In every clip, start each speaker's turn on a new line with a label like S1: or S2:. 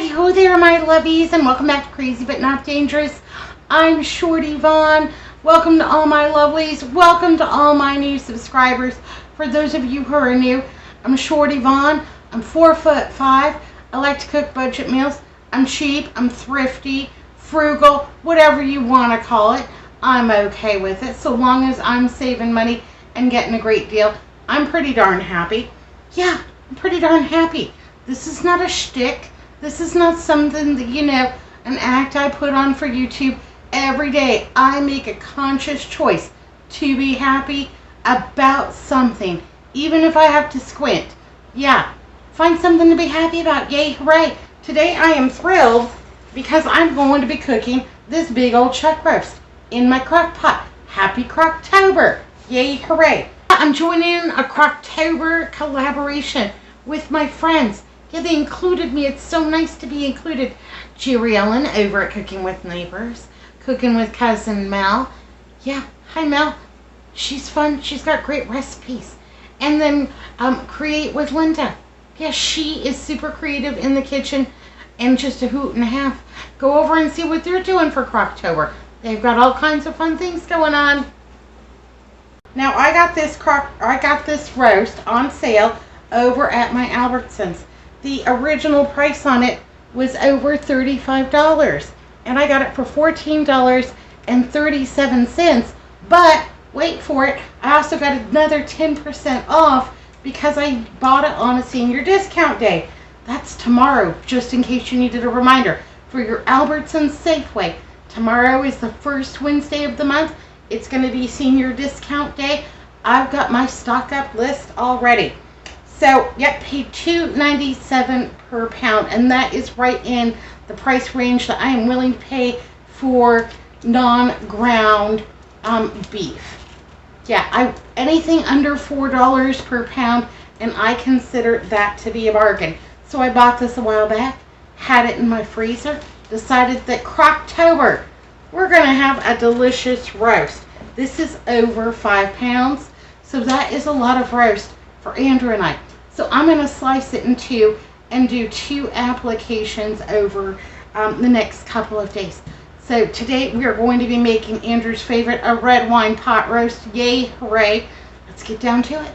S1: Hi-ho there, my lovies, and welcome back to Crazy But Not Dangerous. I'm Shorty Vaughn. Welcome to all my lovelies. Welcome to all my new subscribers. For those of you who are new, I'm Shorty Vaughn. I'm 4'5". I like to cook budget meals. I'm cheap. I'm thrifty, frugal, whatever you want to call it. I'm okay with it, so long as I'm saving money and getting a great deal. I'm pretty darn happy. Yeah, I'm pretty darn happy. This is not a shtick. This is not something that, an act I put on for YouTube. Every day I make a conscious choice to be happy about something, even if I have to squint. Yeah, find something to be happy about. Yay, hooray. Today I am thrilled because I'm going to be cooking this big old chuck roast in my crock pot. Happy Crocktober. Yay, hooray. I'm joining a Crocktober collaboration with my friends. Yeah, they included me. It's so nice to be included. Jerry Ellen over at Cooking with Neighbors. Cooking with Cousin Mel. Yeah, hi Mel. She's fun. She's got great recipes. And then Create with Linda. Yeah, she is super creative in the kitchen and just a hoot and a half. Go over and see what they're doing for Crocktober. They've got all kinds of fun things going on. Now I got this roast on sale over at my Albertsons. The original price on it was over $35, and I got it for $14.37. But wait for it, I also got another 10% off because I bought it on a senior discount day. That's tomorrow, just in case you needed a reminder for your Albertsons Safeway. Tomorrow is the first Wednesday of the month. It's going to be senior discount day. I've got my stock up list already. So, yep, paid $2.97 per pound, and that is right in the price range that I am willing to pay for non-ground beef. Yeah, anything under $4 per pound, and I consider that to be a bargain. So I bought this a while back, had it in my freezer, decided that Crocktober, we're going to have a delicious roast. This is over 5 pounds, so that is a lot of roast for Andrew and I. So I'm going to slice it in two and do 2 applications over the next couple of days. So today we are going to be making Andrew's favorite, a red wine pot roast. Yay, hooray. Let's get down to it.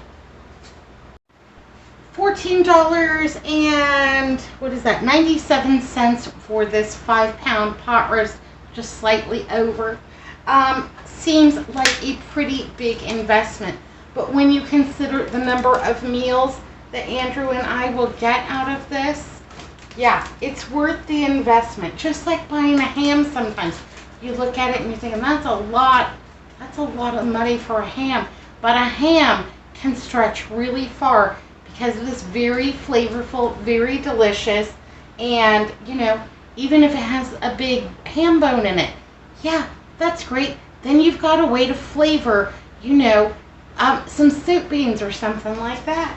S1: $14 and, what is that, 97 cents for this 5-pound pot roast, just slightly over. Seems like a pretty big investment. But when you consider the number of meals that Andrew and I will get out of this, yeah, it's worth the investment. Just like buying a ham sometimes. You look at it and you're thinking, that's a lot of money for a ham. But a ham can stretch really far because it is very flavorful, very delicious, and, even if it has a big ham bone in it, yeah, that's great. Then you've got a way to flavor, some soup beans or something like that.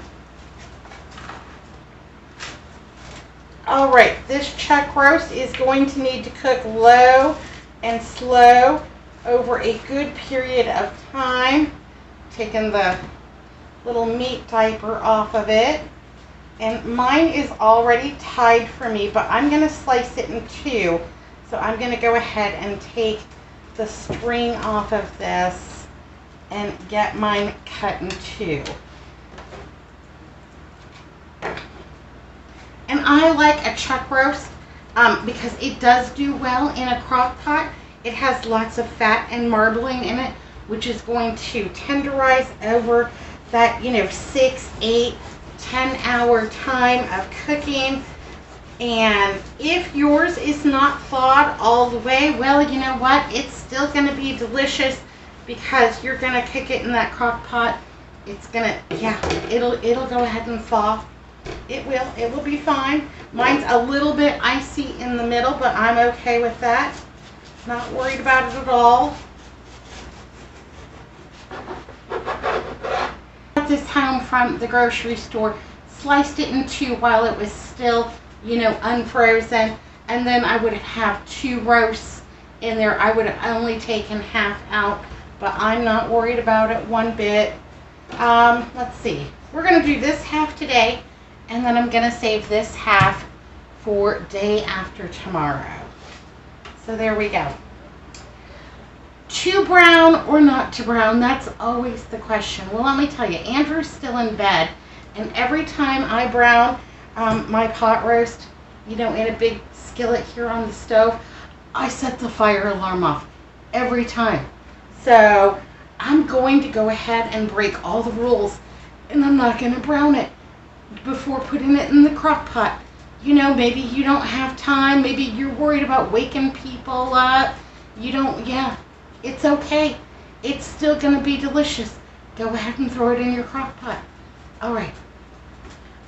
S1: Alright, this chuck roast is going to need to cook low and slow over a good period of time. Taking the little meat diaper off of it. And mine is already tied for me, but I'm going to slice it in 2. So I'm going to go ahead and take the string off of this and get mine cut in 2. And I like a chuck roast because it does do well in a crock pot. It has lots of fat and marbling in it, which is going to tenderize over that, 6, 8, 10-hour time of cooking. And if yours is not thawed all the way, well, you know what? It's still going to be delicious because you're going to cook it in that crock pot. It's going to, it'll go ahead and thaw. It will be fine. Mine's a little bit icy in the middle, but I'm okay with that. Not worried about it at all. Got this home from the grocery store, sliced it in 2 while it was still, unfrozen, and then I would have 2 roasts in there. I would have only taken half out, but I'm not worried about it one bit. Let's see. We're going to do this half today, and then I'm going to save this half for day after tomorrow. So there we go. To brown or not to brown? That's always the question. Well, let me tell you, Andrew's still in bed, and every time I brown my pot roast, in a big skillet here on the stove, I set the fire alarm off every time. So I'm going to go ahead and break all the rules, and I'm not going to brown it before putting it in the crock pot. Maybe you don't have time. Maybe you're worried about waking people up. It's okay. It's still going to be delicious. Go ahead and throw it in your crock pot. All right.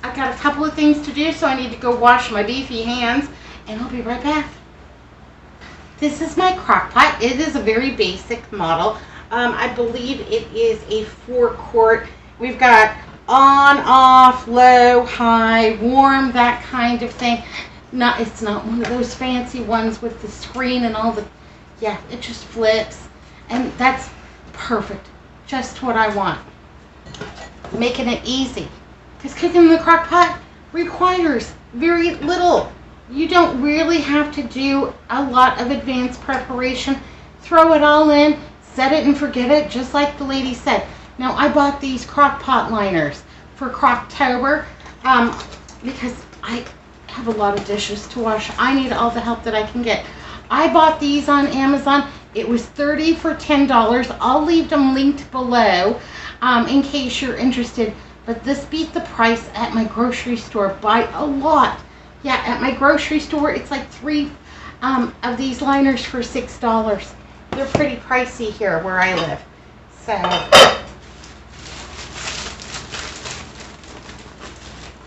S1: I got a couple of things to do, so I need to go wash my beefy hands, and I'll be right back. This is my crock pot. It is a very basic model. I believe it is a 4-quart. We've got on, off, low, high, warm, that kind of thing. It's not one of those fancy ones with the screen and all the, it just flips. And that's perfect. Just what I want. Making it easy. Because cooking in the crock pot requires very little. You don't really have to do a lot of advanced preparation. Throw it all in, set it and forget it, just like the lady said. Now, I bought these crock pot liners for Crocktober because I have a lot of dishes to wash. I need all the help that I can get. I bought these on Amazon. It was $30 for $10. I'll leave them linked below in case you're interested. But this beat the price at my grocery store by a lot. Yeah, at my grocery store, it's like 3 of these liners for $6. They're pretty pricey here where I live. So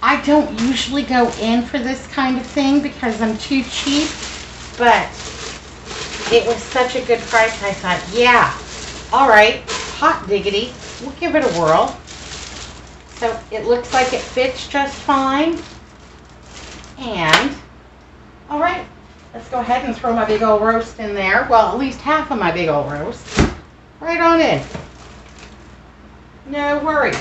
S1: I don't usually go in for this kind of thing because I'm too cheap, but it was such a good price. I thought, all right, hot diggity, we'll give it a whirl. So it looks like it fits just fine. And, all right, let's go ahead and throw my big old roast in there. Well, at least half of my big old roast. Right on in. No worries.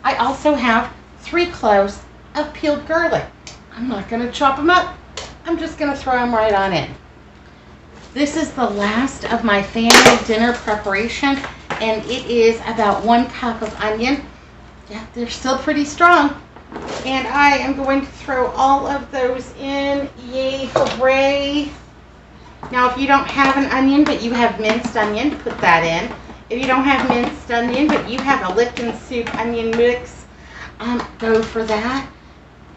S1: I also have 3 cloves of peeled garlic. I'm not going to chop them up. I'm just going to throw them right on in. This is the last of my family dinner preparation, and it is about 1 cup of onion. Yeah, they're still pretty strong. And I am going to throw all of those in. Yay, hooray. Now, if you don't have an onion, but you have minced onion, put that in. If you don't have minced onion, but you have a Lipton soup onion mix, go for that.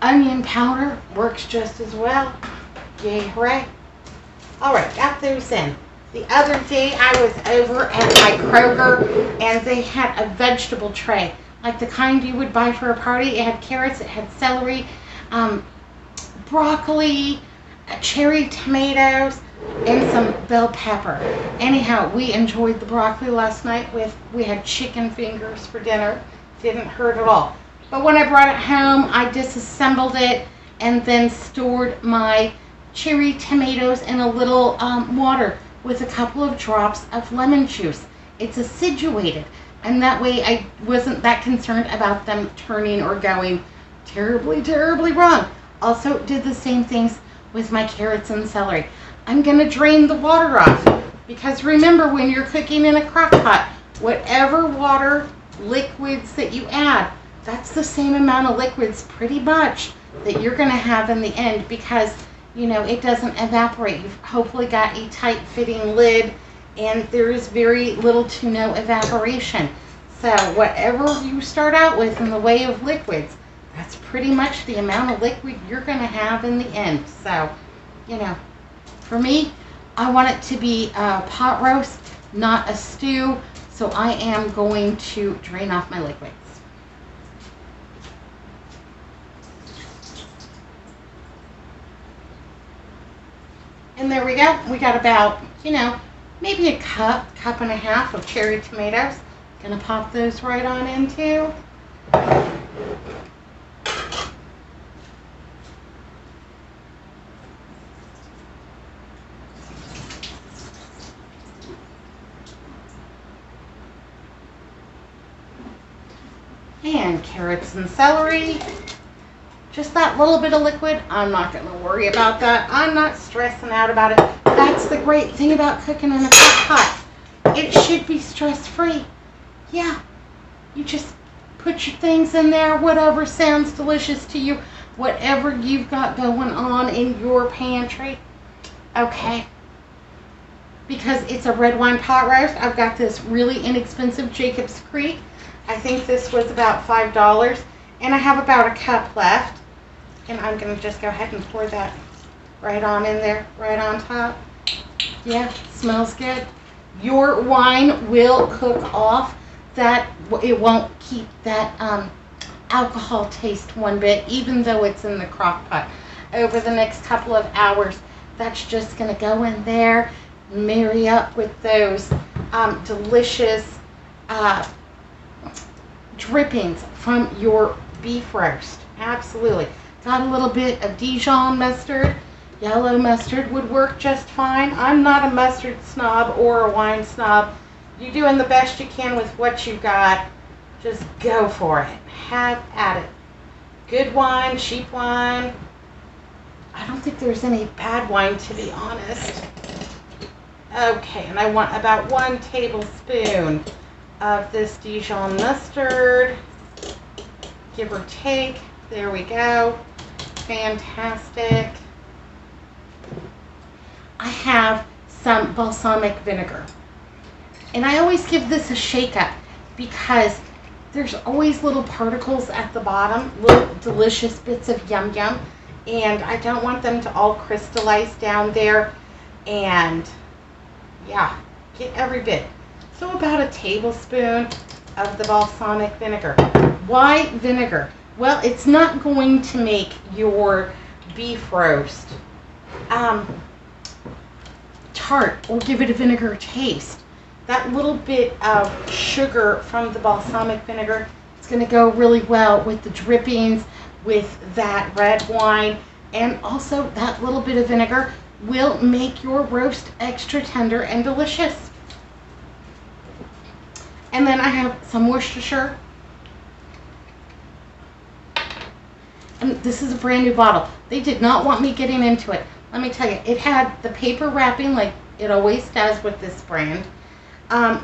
S1: Onion powder works just as well. Yay, hooray. All right, got those in. The other day I was over at my Kroger, and they had a vegetable tray, like the kind you would buy for a party. It had carrots, it had celery, broccoli, cherry tomatoes, and some bell pepper. Anyhow, we enjoyed the broccoli last night. We had chicken fingers for dinner. Didn't hurt at all. But when I brought it home, I disassembled it and then stored my cherry tomatoes in a little water with a couple of drops of lemon juice. It's acidulated, and that way I wasn't that concerned about them turning or going terribly, terribly wrong. Also did the same things with my carrots and celery. I'm going to drain the water off, because remember, when you're cooking in a crock pot, whatever water liquids that you add, that's the same amount of liquids pretty much that you're going to have in the end, because it doesn't evaporate. You've hopefully got a tight fitting lid, and there is very little to no evaporation. So whatever you start out with in the way of liquids, that's pretty much the amount of liquid you're going to have in the end. So, for me, I want it to be a pot roast, not a stew. So I am going to drain off my liquids. And there we go. We got about, maybe a cup and a half of cherry tomatoes. Gonna pop those right on in too. And carrots and celery. Just that little bit of liquid. I'm not going to worry about that. I'm not stressing out about it. That's the great thing about cooking in a crock pot. It should be stress-free. Yeah. You just put your things in there, whatever sounds delicious to you, whatever you've got going on in your pantry. Okay. Because it's a red wine pot roast, I've got this really inexpensive Jacob's Creek. I think this was about $5. And I have about a cup left. And I'm going to just go ahead and pour that right on in there, right on top. Yeah, smells good. Your wine will cook off. That it won't keep that alcohol taste one bit, even though it's in the crock pot. Over the next couple of hours, that's just going to go in there, marry up with those delicious drippings from your beef roast. Absolutely. Got a little bit of Dijon mustard. Yellow mustard would work just fine. I'm not a mustard snob or a wine snob. You're doing the best you can with what you got. Just go for it. Have at it. Good wine, cheap wine. I don't think there's any bad wine, to be honest. Okay, and I want about 1 tablespoon of this Dijon mustard. Give or take. There we go. Fantastic. I have some balsamic vinegar. And I always give this a shake up because there's always little particles at the bottom, little delicious bits of yum yum. And I don't want them to all crystallize down there. And yeah, get every bit. So about a tablespoon of the balsamic vinegar. Why vinegar? Well, it's not going to make your beef roast tart or give it a vinegar taste. That little bit of sugar from the balsamic vinegar is going to go really well with the drippings, with that red wine, and also that little bit of vinegar will make your roast extra tender and delicious. And then I have some Worcestershire. And this is a brand new bottle. They did not want me getting into it. Let me tell you, it had the paper wrapping like it always does with this brand.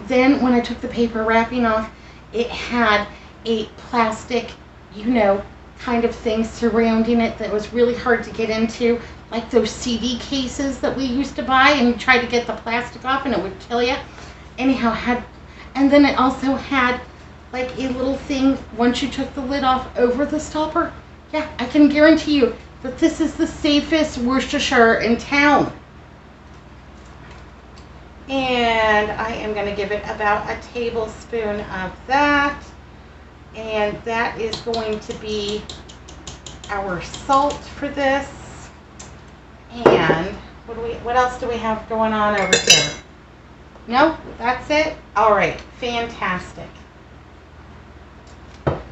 S1: Then when I took the paper wrapping off, it had a plastic, kind of thing surrounding it that was really hard to get into, like those CD cases that we used to buy, and you tried to get the plastic off and it would kill you. Anyhow, and then it also had like a little thing once you took the lid off over the stopper. Yeah, I can guarantee you that this is the safest Worcestershire in town. And I am going to give it about a tablespoon of that. And that is going to be our salt for this. And what else do we have going on over here? No, that's it? All right, fantastic. I'm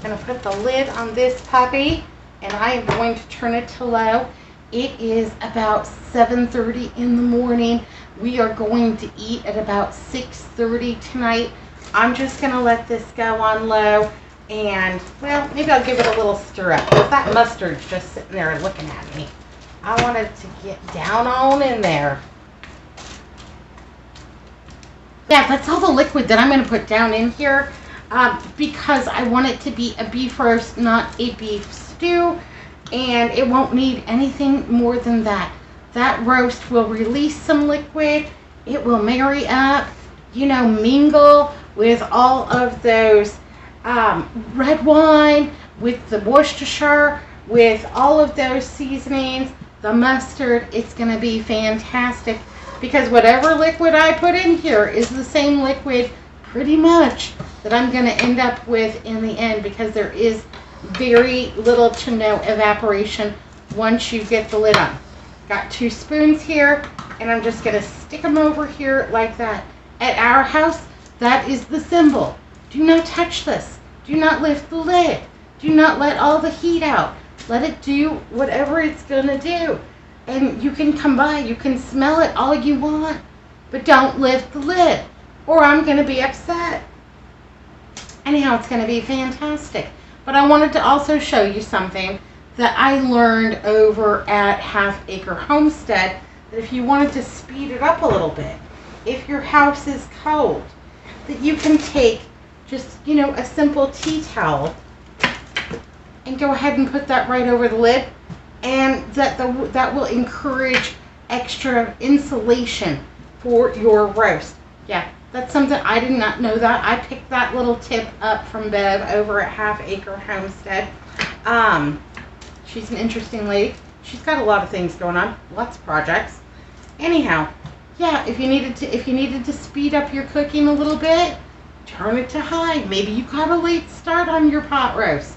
S1: going to put the lid on this puppy, and I am going to turn it to low. It is about 7:30 in the morning. We are going to eat at about 6:30 tonight. I'm just going to let this go on low, and, well, maybe I'll give it a little stir up, because that mustard's just sitting there looking at me. I want it to get down on in there. Yeah, that's all the liquid that I'm going to put down in here. Because I want it to be a beef roast, not a beef stew, and it won't need anything more than that. That roast will release some liquid, it will marry up, mingle with all of those red wine, with the Worcestershire, with all of those seasonings, the mustard. It's going to be fantastic because whatever liquid I put in here is the same liquid pretty much that I'm going to end up with in the end, because there is very little to no evaporation once you get the lid on. Got 2 spoons here, and I'm just going to stick them over here like that. At our house, that is the symbol. Do not touch this. Do not lift the lid. Do not let all the heat out. Let it do whatever it's going to do. And you can come by, you can smell it all you want, but don't lift the lid, or I'm going to be upset. Anyhow, it's going to be fantastic. But I wanted to also show you something that I learned over at Half Acre Homestead, that if you wanted to speed it up a little bit, if your house is cold, that you can take just, a simple tea towel and go ahead and put that right over the lid, and that will encourage extra insulation for your roast. Yeah, that's something I did not know that. I picked that little tip up from Bev over at Half Acre Homestead. She's an interesting lady. She's got a lot of things going on, lots of projects. Anyhow, yeah, if you needed to speed up your cooking a little bit, turn it to high. Maybe you got a late start on your pot roast.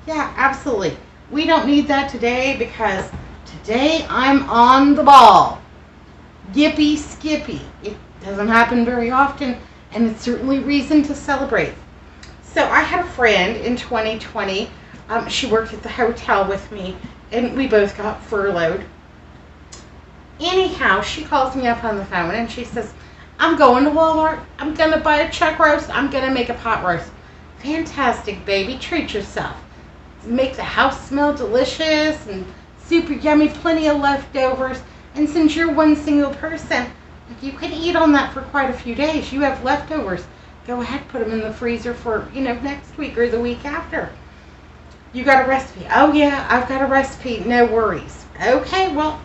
S1: Yeah, absolutely. We don't need that today because today I'm on the ball. Yippee skippy. It doesn't happen very often, and it's certainly reason to celebrate. So I had a friend in 2020. She worked at the hotel with me, and we both got furloughed. Anyhow, she calls me up on the phone, and she says, I'm going to Walmart. I'm going to buy a chuck roast. I'm going to make a pot roast. Fantastic, baby. Treat yourself. Make the house smell delicious and super yummy. Plenty of leftovers. And since you're one single person, you can eat on that for quite a few days. You have leftovers. Go ahead, put them in the freezer for, next week or the week after. You got a recipe? Oh, yeah, I've got a recipe. No worries. Okay, well,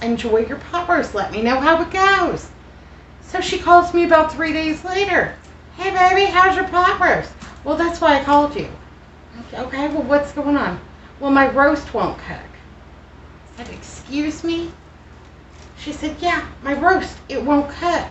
S1: enjoy your pot roast. Let me know how it goes. So she calls me about 3 days later. Hey, baby, how's your pot roast? Well, that's why I called you. Okay, well, what's going on? Well, my roast won't cook. I said, excuse me? She said, yeah, my roast, it won't cook.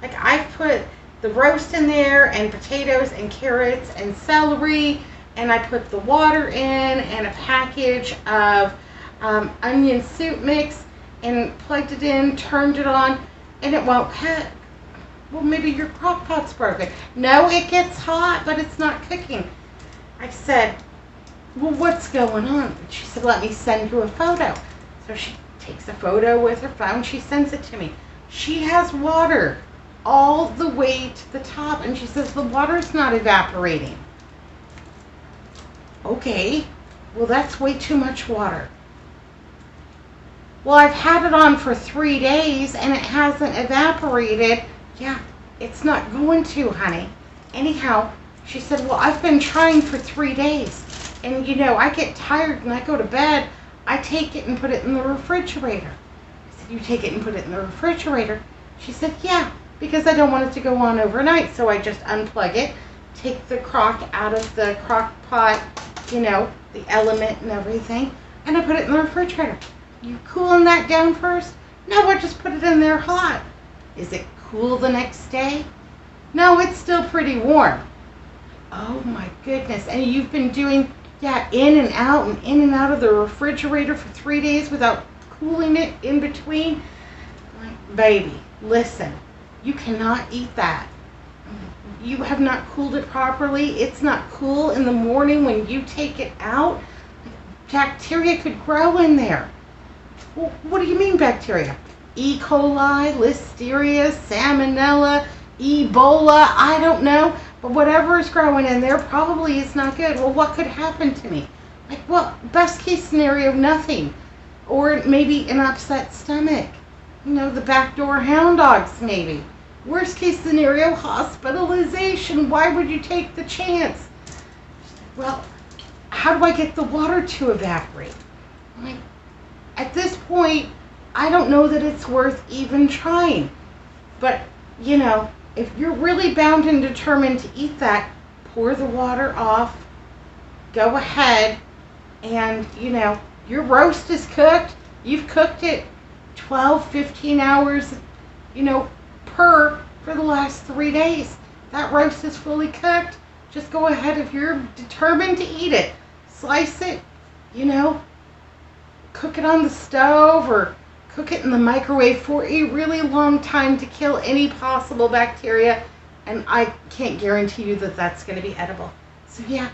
S1: Like, I've put the roast in there and potatoes and carrots and celery, and I put the water in and a package of onion soup mix and plugged it in, turned it on, and it won't cook. Well, maybe your crock pot's broken. No, it gets hot, but it's not cooking. I said, well, what's going on? She said, let me send you a photo. So she takes a photo with her phone. She sends it to me. She has water all the way to the top, and she says the water's not evaporating. Okay, well, that's way too much water. Well, I've had it on for 3 days and it hasn't evaporated. Yeah, it's not going to, honey. Anyhow, she said, well, I've been trying for 3 days. And, I get tired and I go to bed. I take it and put it in the refrigerator. I said, you take it and put it in the refrigerator? She said, yeah, because I don't want it to go on overnight. So I just unplug it, take the crock out of the crock pot, the element and everything, and I put it in the refrigerator. You cooling that down first? No, I just put it in there hot. Is it cool the next day? No, it's still pretty warm. Oh my goodness. And you've been doing, in and out of the refrigerator for 3 days without cooling it in between? Like, baby, listen, you cannot eat that. You have not cooled it properly. It's not cool in the morning when you take it out. Bacteria could grow in there. Well, what do you mean bacteria? E. coli, Listeria, Salmonella, Ebola, I don't know. But whatever is growing in there probably is not good. Well, what could happen to me? Like, well, best case scenario, nothing. Or maybe an upset stomach. The backdoor hound dogs, maybe. Worst case scenario, hospitalization. Why would you take the chance? Well, how do I get the water to evaporate? Like, at this point, I don't know that it's worth even trying. But, if you're really bound and determined to eat that, pour the water off, go ahead, and, your roast is cooked. You've cooked it 12, 15 hours, for the last 3 days. That roast is fully cooked. Just go ahead, if you're determined to eat it, slice it, cook it on the stove or cook it in the microwave for a really long time to kill any possible bacteria, and I can't guarantee you that that's going to be edible. So yeah,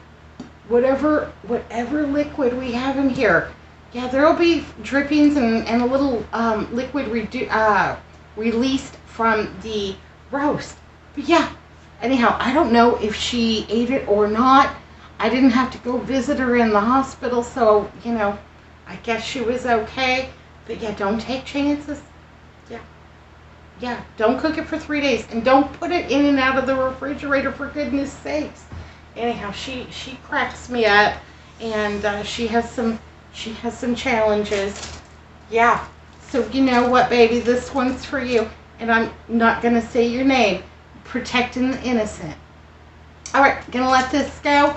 S1: whatever liquid we have in here, there'll be drippings and a little liquid released from the roast. But Anyhow, I don't know if she ate it or not. I didn't have to go visit her in the hospital, so, you know, I guess she was okay. But yeah, don't take chances. Yeah, don't cook it for 3 days. And don't put it in and out of the refrigerator, for goodness sakes. Anyhow, she cracks me up, and she has some challenges. Yeah. So you know what, baby? This one's for you. And I'm not going to say your name. Protecting the innocent. All right, going to let this go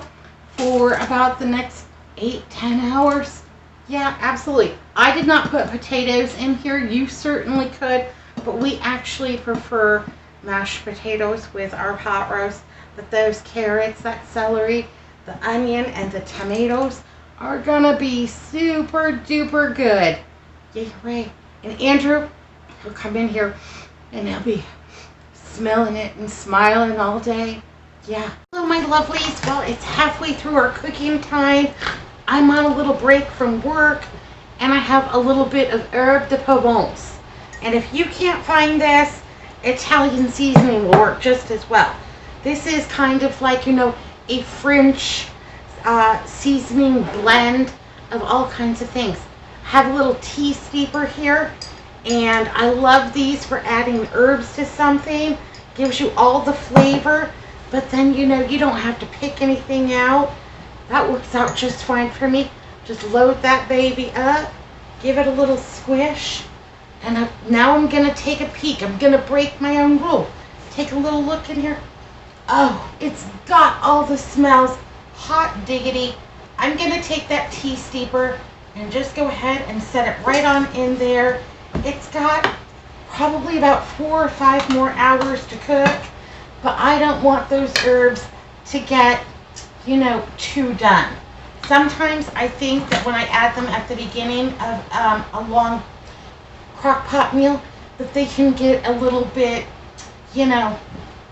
S1: for about the next 8-10 hours. Yeah, absolutely. I did not put potatoes in here. You certainly could. But we actually prefer mashed potatoes with our pot roast. But those carrots, that celery, the onion, and the tomatoes are going to be super duper good. Yay, hooray. And Andrew, he'll come in here and he'll be smelling it and smiling all day. Yeah. Hello, my lovelies. Well, it's halfway through our cooking time. I'm on a little break from work, and I have a little bit of herbe de Provence. And if you can't find this, Italian seasoning will work just as well. This is kind of like, you know, a French seasoning blend of all kinds of things. I have a little tea steeper here, and I love these for adding herbs to something. Gives you all the flavor, but then, you know, you don't have to pick anything out. That works out just fine for me. Just load that baby up, give it a little squish. And now I'm going to take a peek. I'm going to break my own rule. Take a little look in here. Oh, it's got all the smells. Hot diggity. I'm going to take that tea steeper and just go ahead and set it right on in there. It's got probably about 4 or 5 more hours to cook. But I don't want those herbs to get, you know, too done. Sometimes I think that when I add them at the beginning of a long crock pot meal, that they can get a little bit, you know,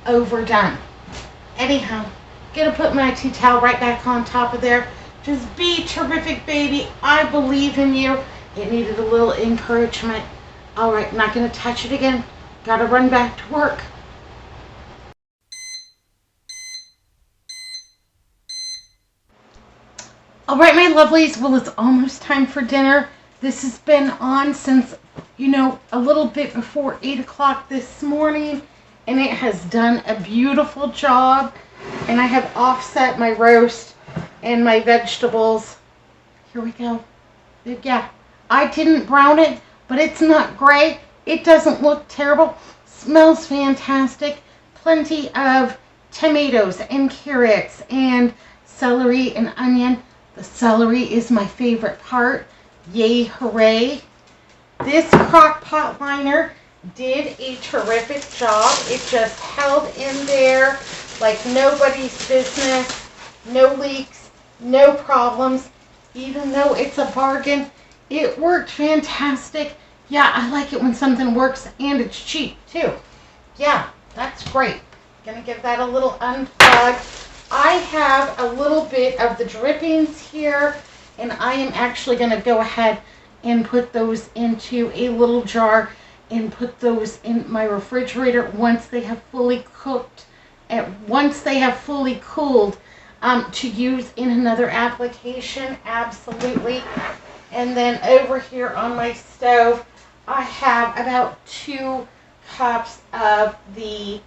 S1: overdone. Anyhow, gonna put my tea towel right back on top of there. Just be terrific, baby. I believe in you. It needed a little encouragement. All right, not gonna touch it again. Gotta run back to work. All right, my lovelies. Well, it's almost time for dinner. This has been on since, you know, a little bit before 8 o'clock this morning, and it has done a beautiful job. And I have offset my roast and my vegetables. Here we go. Yeah, I didn't brown it, but it's not gray. It doesn't look terrible. Smells fantastic. Plenty of tomatoes and carrots and celery and onion. The celery is my favorite part. Yay, hooray. This crock pot liner did a terrific job. It just held in there like nobody's business. No leaks, no problems. Even though it's a bargain, it worked fantastic. Yeah, I like it when something works and it's cheap too. Yeah, that's great. Gonna give that a little unplug. I have a little bit of the drippings here, and I am actually going to go ahead and put those into a little jar and put those in my refrigerator once they have fully cooked and once they have fully cooled, to use in another application. Absolutely. And then over here on my stove, I have about 2 cups of the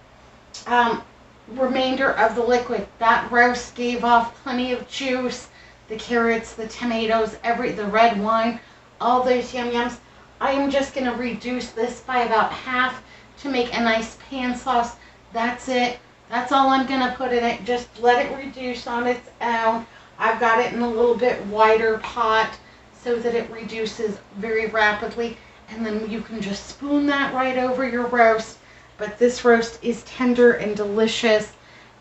S1: remainder of the liquid. That roast gave off plenty of juice. The carrots, the tomatoes, the red wine, all those yum yums. I am just going to reduce this by about half to make a nice pan sauce. That's it. That's all I'm going to put in it. Just let it reduce on its own. I've got it in a little bit wider pot so that it reduces very rapidly. And then you can just spoon that right over your roast. But this roast is tender and delicious.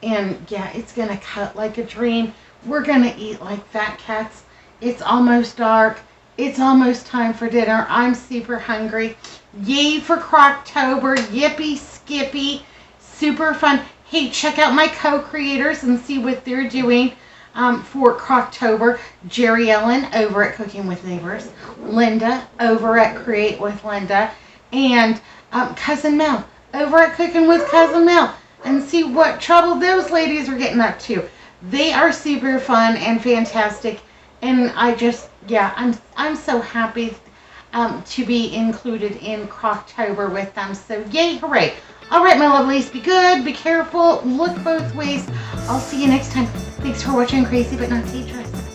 S1: And yeah, it's going to cut like a dream. We're going to eat like fat cats. It's almost dark. It's almost time for dinner. I'm super hungry. Yay for Crocktober. Yippee skippy. Super fun. Hey, check out my co-creators and see what they're doing for Crocktober. Jerry Ellen over at Cooking with Neighbors. Linda over at Create with Linda. And Cousin Mel over at Cooking with Cousin Mel. and see what trouble those ladies are getting up to. They are super fun and fantastic, and I just, yeah, I'm so happy to be included in Croctober with them. So yay, hooray. All right, my lovelies, be good, be careful, look both ways. I'll see you next time. Thanks for watching Crazy But Not Dangerous.